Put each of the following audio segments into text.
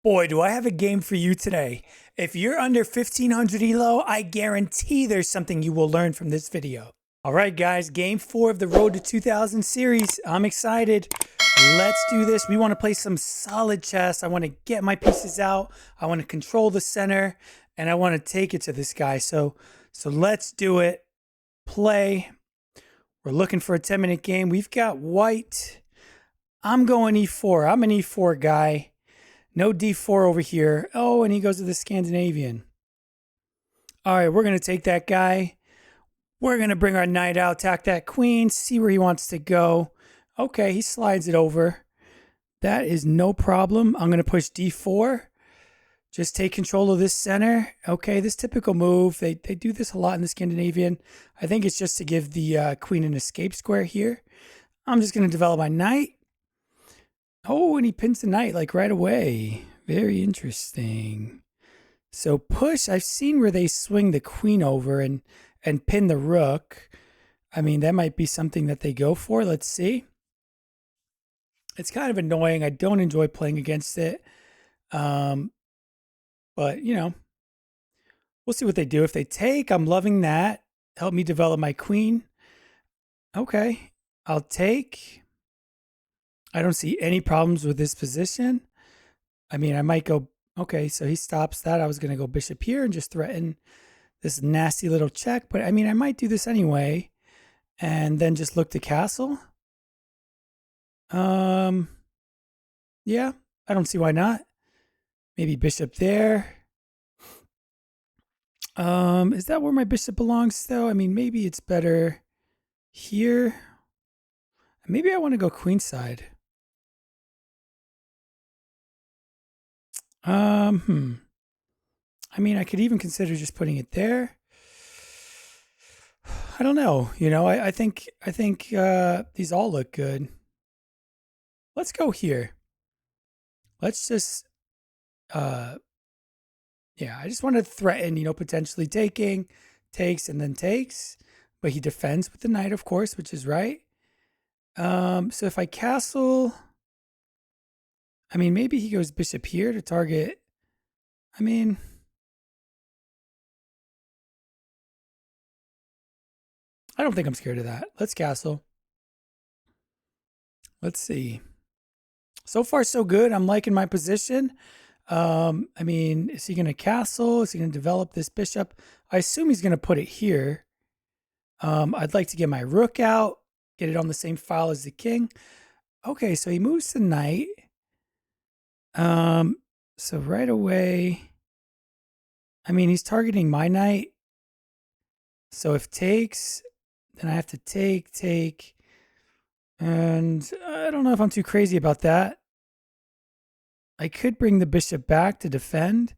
Boy, do I have a game for you today. If you're under 1500 elo, I guarantee there's something you will learn from this video. All right, guys, game 4 of the Road to 2000 series. I'm excited. Let's do this. We want to play some solid chess. I want to get my pieces out. I want to control the center, and I want to take it to this guy. So let's do it. Play. We're looking for a 10-minute game. We've got white. I'm going e4. I'm an e4 guy. No d4 over here. Oh, and he goes to the Scandinavian. All right, we're going to take that guy. We're going to bring our knight out, attack that queen, see where he wants to go. Okay, he slides it over. That is no problem. I'm going to push d4. Just take control of this center. Okay, this typical move. They do this a lot in the Scandinavian. I think it's just to give the queen an escape square here. I'm just going to develop my knight. Oh, and he pins the knight like right away. Very interesting. So push, I've seen where they swing the queen over and pin the rook. I mean, that might be something that they go for. Let's see. It's kind of annoying. I don't enjoy playing against it. But, you know, we'll see what they do. If they take, I'm loving that. Help me develop my queen. Okay, I'll take. I don't see any problems with this position. I mean, I might go, okay, so he stops that. I was going to go bishop here and just threaten this nasty little check. But I mean, I might do this anyway and then just look to castle. Yeah, I don't see why not. Maybe bishop there. Is that where my bishop belongs though? I mean, maybe it's better here. Maybe I want to go queenside. I mean, I could even consider just putting it there. I don't know. You know, I think these all look good. Let's go here. Let's just yeah, I just want to threaten, you know, potentially taking, takes, and then takes. But he defends with the knight, of course, which is right. So if I castle, I mean, maybe he goes bishop here to target. I mean, I don't think I'm scared of that. Let's castle. Let's see. So far, so good. I'm liking my position. I mean, is he going to castle? Is he going to develop this bishop? I assume he's going to put it here. I'd like to get my rook out, get it on the same file as the king. Okay, so he moves the knight. So right away, I mean, he's targeting my knight. So if takes, then I have to take. And I don't know if I'm too crazy about that. I could bring the bishop back to defend.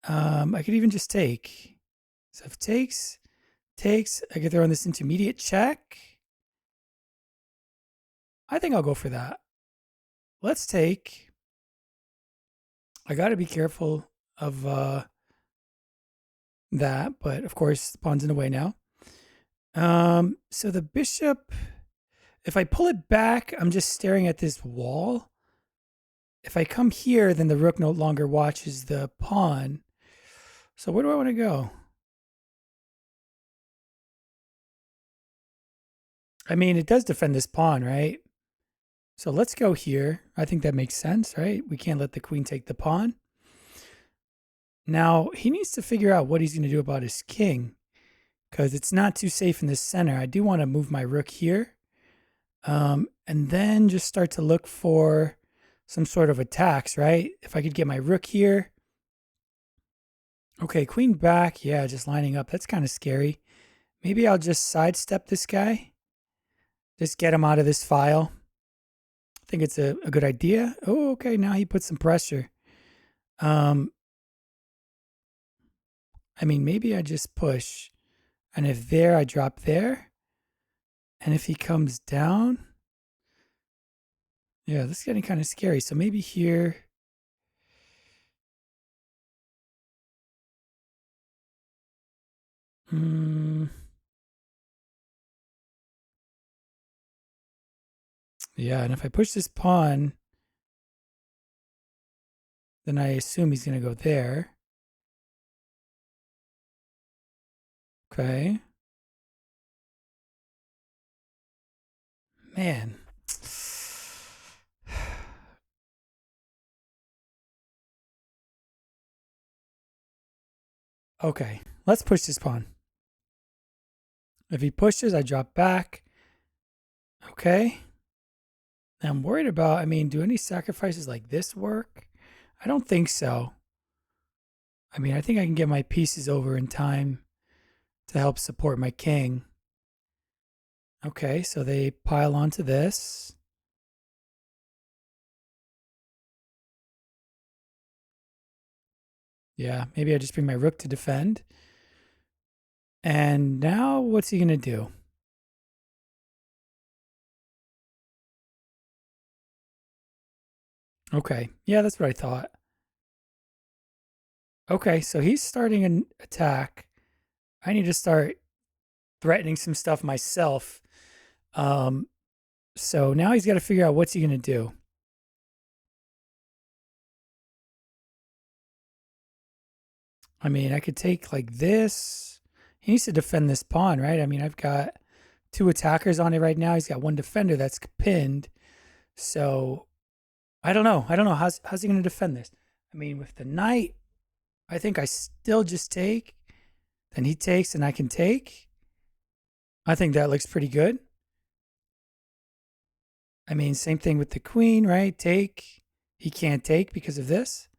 I could even just take. So if takes, I could throw in this intermediate check. I think I'll go for that. Let's take. I got to be careful of that, but of course, the pawn's in the way now. So the bishop, if I pull it back, I'm just staring at this wall. If I come here, then the rook no longer watches the pawn. So where do I want to go? I mean, it does defend this pawn, right? So let's go here. I think that makes sense, right? We can't let the queen take the pawn. Now, he needs to figure out what he's going to do about his king, because it's not too safe in the center. I do want to move my rook here, and then just start to look for some sort of attacks, right? If I could get my rook here. Okay, queen back. Yeah, just lining up. That's kind of scary. Maybe I'll just sidestep this guy. Just get him out of this file. I think it's a good idea. Oh, okay, now he puts some pressure. I mean, maybe I just push. And if there, I drop there. And if he comes down, yeah, this is getting kind of scary. So maybe here. Yeah, and if I push this pawn, then I assume he's going to go there. Okay. Man. Okay, let's push this pawn. If he pushes, I drop back. Okay. I'm worried about, I mean, do any sacrifices like this work? I don't think so. I mean, I think I can get my pieces over in time to help support my king. Okay, so they pile onto this. Yeah, maybe I just bring my rook to defend. And now what's he going to do? Okay, yeah, that's what I thought. Okay, so he's starting an attack. I need to start threatening some stuff myself. So now he's got to figure out what's he going to do. I mean, I could take like this. He needs to defend this pawn, right? I mean, I've got 2 attackers on it right now. He's got 1 defender that's pinned. So I don't know. How's he going to defend this? I mean, with the knight, I think I still just take. Then he takes and I can take. I think that looks pretty good. I mean, same thing with the queen, right? Take. He can't take because of this.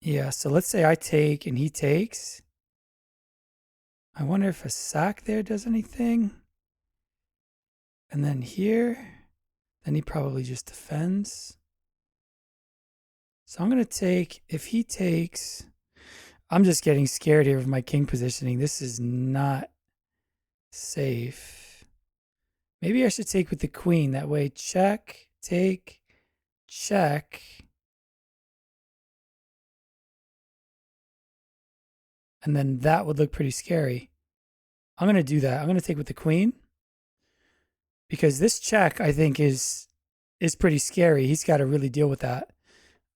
Yeah, so let's say I take and he takes. I wonder if a sack there does anything. And then here, then he probably just defends. So I'm going to take, if he takes, I'm just getting scared here of my king positioning. This is not safe. Maybe I should take with the queen. That way, check, take, check. And then that would look pretty scary. I'm going to do that. I'm going to take with the queen. Because this check, I think, is pretty scary. He's got to really deal with that.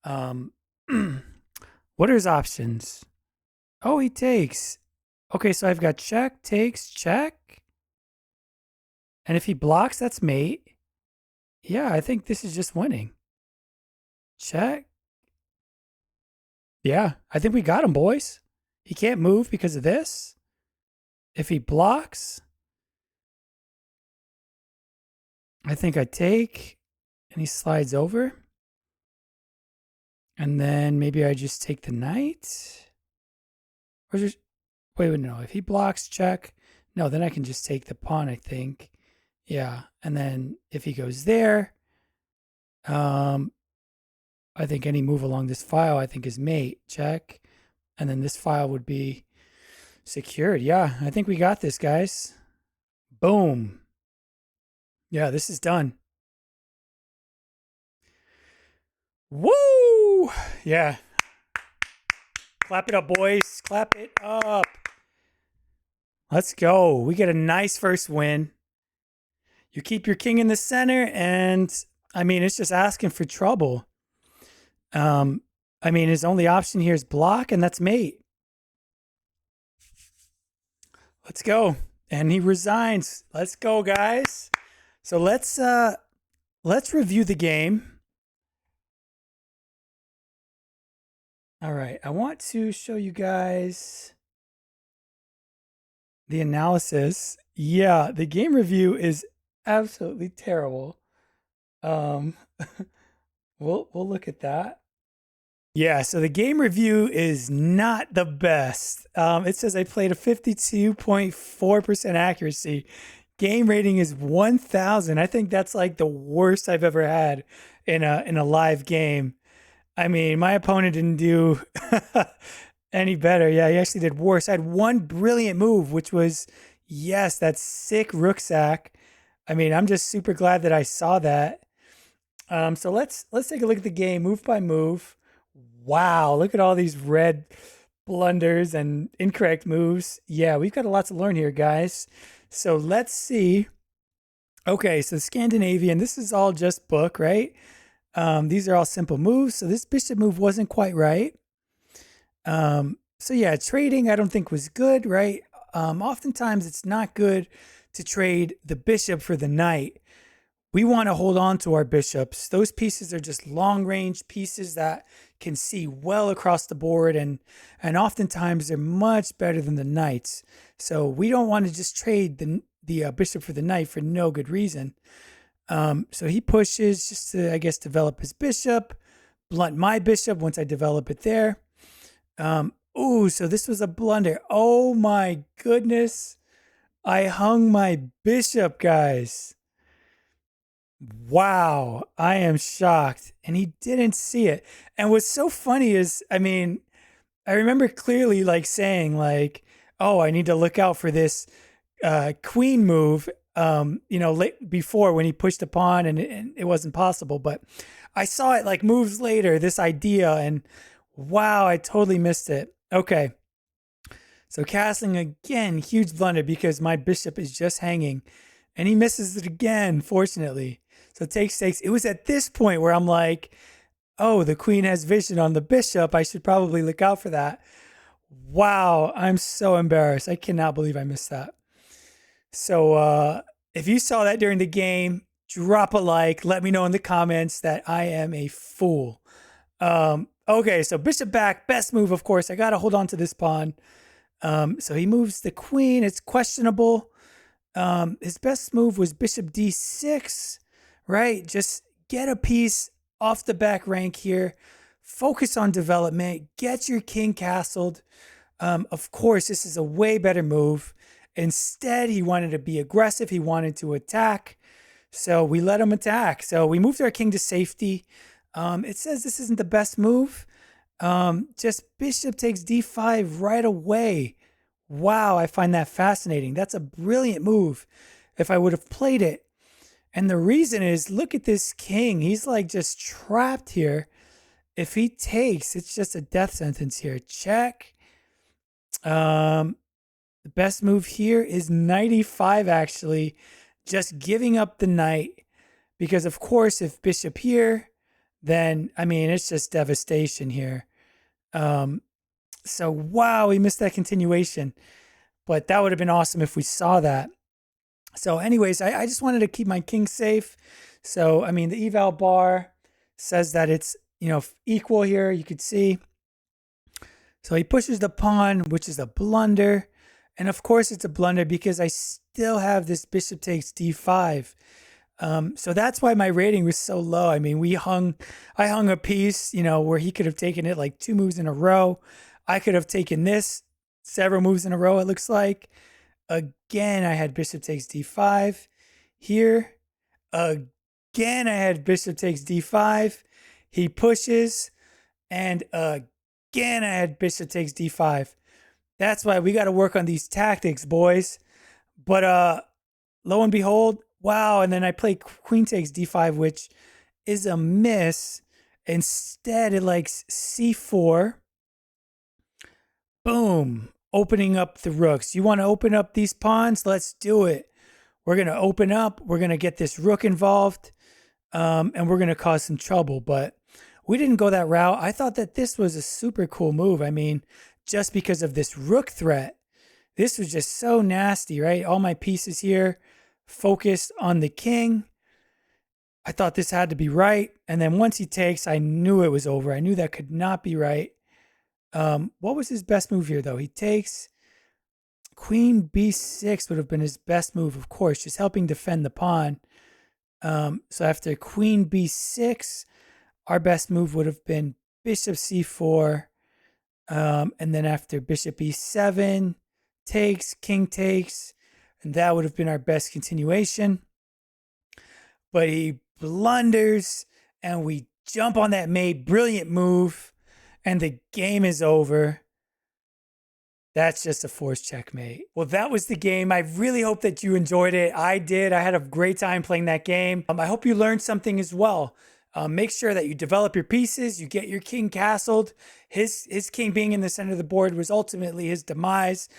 What are his options? Oh, he takes. Okay, so I've got check, takes, check. And if he blocks, that's mate. Yeah, I think this is just winning. Check. Yeah, I think we got him, boys. He can't move because of this. If he blocks, I think I take and he slides over. And then maybe I just take the knight. Or just, wait, no. If he blocks, check. No, then I can just take the pawn, I think. Yeah. And then if he goes there, I think any move along this file, I think is mate. Check. And then this file would be secured. Yeah, I think we got this, guys. Boom. Yeah, this is done. Woo! Yeah. Clap it up, boys. Clap it up. Let's go. We get a nice first win. You keep your king in the center, and I mean, it's just asking for trouble. I mean, his only option here is block, and that's mate. Let's go. And he resigns. Let's go, guys. So let's review the game. All right, I want to show you guys the analysis. Yeah, the game review is absolutely terrible. We'll look at that. Yeah, so the game review is not the best. It says I played a 52.4% accuracy. Game rating is 1,000. I think that's like the worst I've ever had in a live game. I mean, my opponent didn't do any better. Yeah, he actually did worse. I had one brilliant move, which was, yes, that sick rook sac. I mean, I'm just super glad that I saw that. So let's take a look at the game move by move. Wow, look at all these red blunders and incorrect moves. Yeah, we've got a lot to learn here, guys. So let's see Okay, so Scandinavian, this is all just book, right? These are all simple moves. So this bishop move wasn't quite right. So yeah, trading I don't think was good, right? Oftentimes it's not good to trade the bishop for the knight. We want to hold on to our bishops. Those pieces are just long range pieces that can see well across the board, and oftentimes they're much better than the knights. So we don't want to just trade the bishop for the knight for no good reason. So he pushes just to, I guess, develop his bishop, blunt my bishop once I develop it there. Ooh, so this was a blunder. Oh my goodness. I hung my bishop, guys. Wow, I am shocked. And he didn't see it. And what's so funny is, I mean, I remember clearly like saying like, oh, I need to look out for this queen move, late before when he pushed a pawn and it wasn't possible. But I saw it like moves later, this idea, and wow, I totally missed it. Okay. So castling again, huge blunder because my bishop is just hanging and he misses it again, fortunately. So takes. It was at this point where I'm like, oh, the queen has vision on the bishop. I should probably look out for that. Wow, I'm so embarrassed. I cannot believe I missed that. So if you saw that during the game, drop a like. Let me know in the comments that I am a fool. Okay, so bishop back, best move, of course. I got to hold on to this pawn. So he moves the queen. It's questionable. His best move was bishop d6, right? Just get a piece off the back rank here. Focus on development. Get your king castled. Of course, this is a way better move. Instead, he wanted to be aggressive. He wanted to attack. So we let him attack. So we moved our king to safety. It says this isn't the best move. Just bishop takes d5 right away. Wow, I find that fascinating. That's a brilliant move if I would have played it. And the reason is, look at this king. He's like just trapped here. If he takes, it's just a death sentence here. Check. The best move here is knight e5, actually. Just giving up the knight. Because, of course, if bishop here, then, I mean, it's just devastation here. So, wow, we missed that continuation. But that would have been awesome if we saw that. So anyways, I just wanted to keep my king safe. So, I mean, the eval bar says that it's, equal here. You could see. So he pushes the pawn, which is a blunder. And of course, it's a blunder because I still have this bishop takes d5. So that's why my rating was so low. I mean, I hung a piece, where he could have taken it like 2 moves in a row. I could have taken this several moves in a row, it looks like. Again, I had bishop takes d5. Here, again, I had bishop takes d5. He pushes, and again, I had bishop takes d5. That's why we got to work on these tactics, boys. But lo and behold, wow. And then I play queen takes d5, which is a miss. Instead, it likes c4. Boom. Opening up the rooks. You want to open up these pawns? Let's do it. We're going to open up. We're going to get this rook involved. And we're going to cause some trouble. But we didn't go that route. I thought that this was a super cool move. I mean, just because of this rook threat. This was just so nasty, right? All my pieces here focused on the king. I thought this had to be right. And then once he takes, I knew it was over. I knew that could not be right. What was his best move here, though? He takes queen b6 would have been his best move, of course, just helping defend the pawn. So after queen b6, our best move would have been bishop c4. And then after bishop e7, takes, king takes, and that would have been our best continuation. But he blunders, and we jump on that mate. Brilliant move, and the game is over. That's just a forced checkmate. Well, that was the game. I really hope that you enjoyed it. I did. I had a great time playing that game. I hope you learned something as well. Make sure that you develop your pieces, you get your king castled. His king being in the center of the board was ultimately his demise.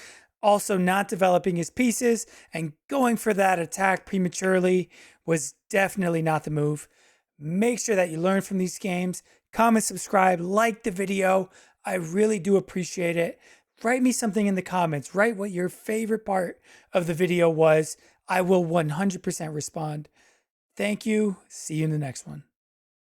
Also, not developing his pieces and going for that attack prematurely was definitely not the move. Make sure that you learn from these games. Comment, subscribe, like the video. I really do appreciate it. Write me something in the comments. Write what your favorite part of the video was. I will 100% respond. Thank you. See you in the next one.